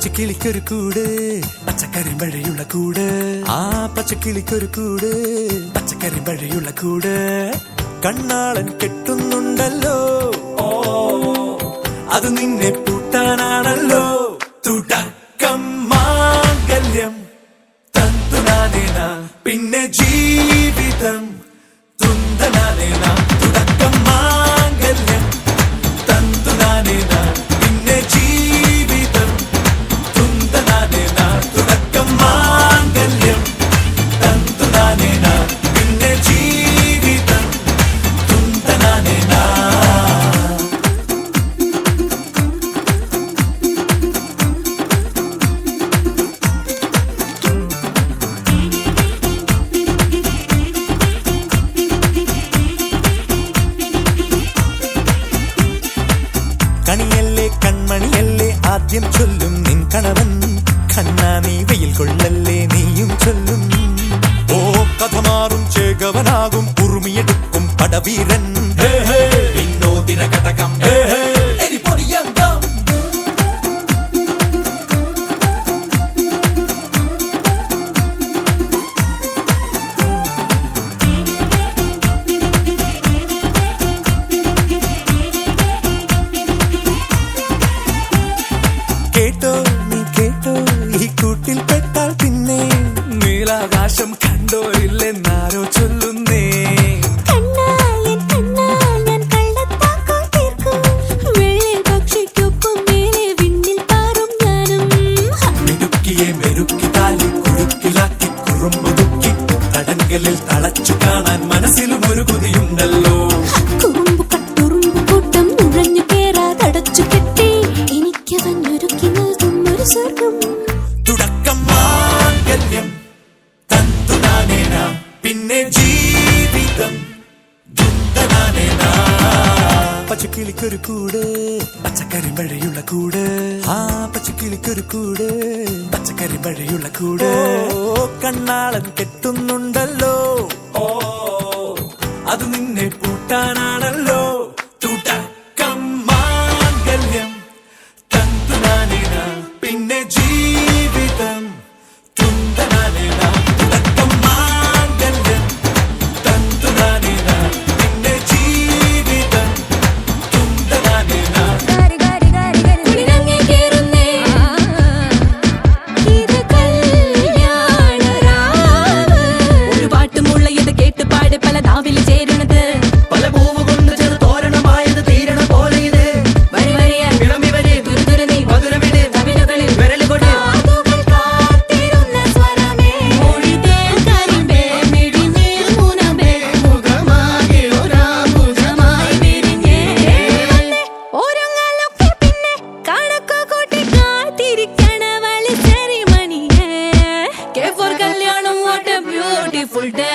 പച്ചക്കിളിക്കൊരു കൂട് പച്ചക്കറി മഴയുള്ള കൂട് ആ പച്ചക്കിളിക്കൊരു കൂട് പച്ചക്കറി മഴയുള്ള കൂട് കണ്ണാളൻ കെട്ടുന്നുണ്ടല്ലോ ഓ അത് നിന്നെ പൂട്ടാനാണല്ലോ തുടക്കം മാംഗല്യം തന്തുനാനേന പിന്നെ ജീവിതം തുന്തനാനേന തുടക്കം മാംഗല്യം തന്തുനാനേന പിന്നെ ജീവിതം തുന്തനാനേന തുടക്കം മാംഗല്യം തന്തുനാനേന പിന്നെ ജീവിതം തുന്തനാനേന. കണിയല്ലേ കൺമണിയല്ലേ ആദ്യം ചൊല്ലും നിൻ കണവൻ കണ്ണാ നീ വെയിൽ കൊള്ളല്ലേ നീയും ചൊല്ലും ഓ കഥ മാറും ചേകവനാകും ഉറുമിയെടുക്കും പടവീരൻ വിനോദിന കടകം കേട്ടോ നീ കേട്ടോ ഈ കൂട്ടിൽ പെട്ടാൽ പിന്നെ നീലാകാശം കണ്ടോരില്ലെന്നാരോ ചൊല്ലുന്നേ മിടുക്കിയെ മെരുക്കി താലി കുഴുക്കിലാക്കി കുറുമ്പുതുക്കി തടങ്കലിൽ തളച്ചു കാണാൻ മനസ്സിലും ഒരു കൊതിയുണ്ടല്ലോ തുടക്കം മാംഗല്യം തന്തുനാനേന പിന്നെ ജീവിതം തുന്തനാനേന. പച്ചക്കിളിക്കൊരു കൂട് പച്ചക്കറി മഴയുള്ള കൂട് ആ പച്ചക്കിളിക്കൊരു കൂട് പച്ചക്കറി മഴയുള്ള കൂട് കണ്ണാളൻ കെട്ടുന്നുണ്ടല്ലോ ഓ അത് നിന്നെ പൂട്ടാനാണല്ലോ തുടക്കം മാംഗല്യം തന്തുനാനേന പിന്നെ ജീവിതം തുന്തനാനേന തുടക്കം മാംഗല്യം തന്തുനാനേന പിന്നെ ജീവിതം തുന്തനാനേന. ഒരു പാട്ടുമുള്ള ഇത് കേട്ട് പാട് പല നാവിൽ ചേരണത് പല പൂവ് കൊണ്ട് ചെറു തോരണമായത് തീരണ പോലെ ഇത് വരി വരിയായി വിളമ്പി വരെ തുരുതുര നീ മധുരമിട് കവിതകളിൽ വിരല് കൊണ്ട് മുഖമാകെ ഒരാഭുജമായി വിരിഞ്ഞേ കല്യാണം വാട്ട് എ ബ്യൂട്ടിഫുൾ ഡേ.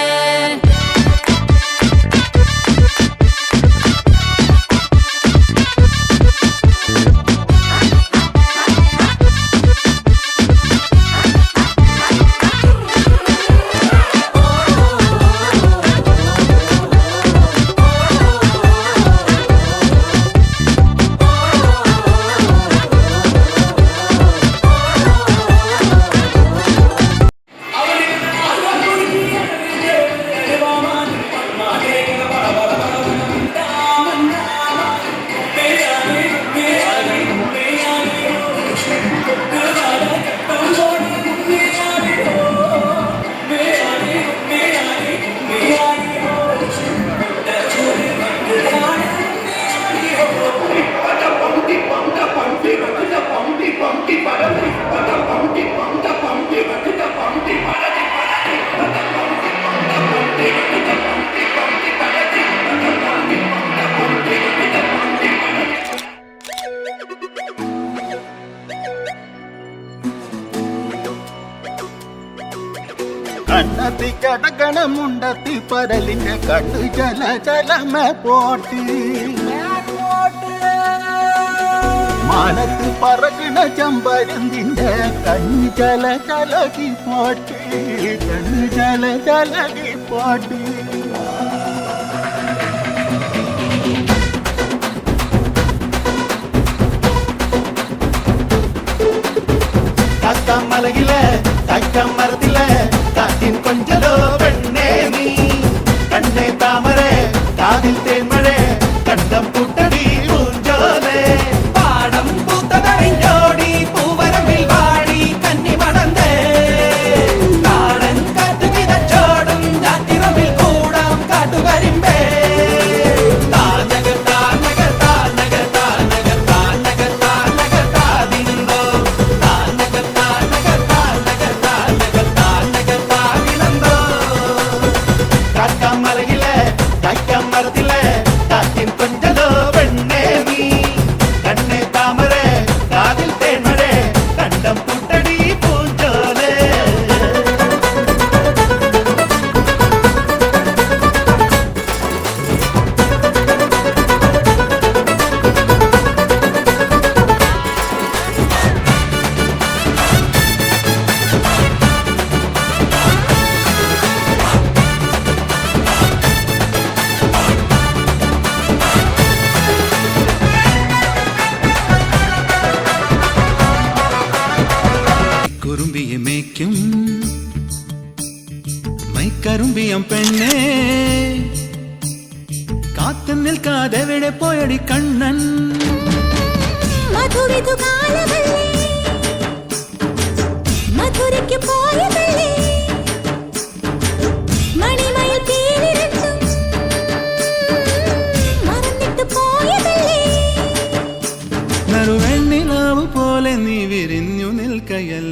കണ്ണത്തി കടകണമുണ്ടത്തി പരലിന്റെ കണ്ണു ചല ചലമ പോട്ടി മാനത്ത് പറക്കണ ചമ്പരന്തിന്റെ കണ്ണു ചല ചലകി പോട്ടി കണ്ണു ചല ചലകി പോട്ടി കാക്കമ്മലകിലെ കാക്കമ്മരത്തിലെ കാറ്റിൻ കൊഞ്ചലോ പെണ്ണേ നീ കണ്ണേ താമരെ കാതിൽ തേന്മഴേ കണ്ടം പുട്ടടി പൂഞ്ചോലേ പാടം പൂത്തതറിഞ്ഞോടി പൂവരമ്പിൽ വാടി കന്നി മടന്തേ നാടൻ കാറ്റു വിതച്ചോടും ഞാറ്റിറമ്പിൽ കൂടാം കാട്ടുകരിമ്പേ കാക്കമ്മലകിലെ കാക്കമ്മരത്തിലെ കാറ്റിൻ കൊഞ്ചലോ പെണ്ണേ നീ കണ്ണേ താമരെ കാതിൽ തേന്മഴേ കണ്ടം പുട്ടടി പൂഞ്ചോലേ കുറുമ്പിയെ മേയ്ക്കും മൈക്കറുമ്പിയം പെണ്ണേ കാത്തു നിൽക്കാതെ എവിടെ പോയടി കണ്ണൻ മധുരിതുകാലമല്ലേ മധുരയ്ക്ക് പോയതല്ലേ മണിമയിൽ പേരിരണ്ടും മറന്നിട്ട് പോയതല്ലേ നറുവെണ്ണിലാവ് പോലെ നീ വിരിഞ്ഞു നിൽക്കയല്ല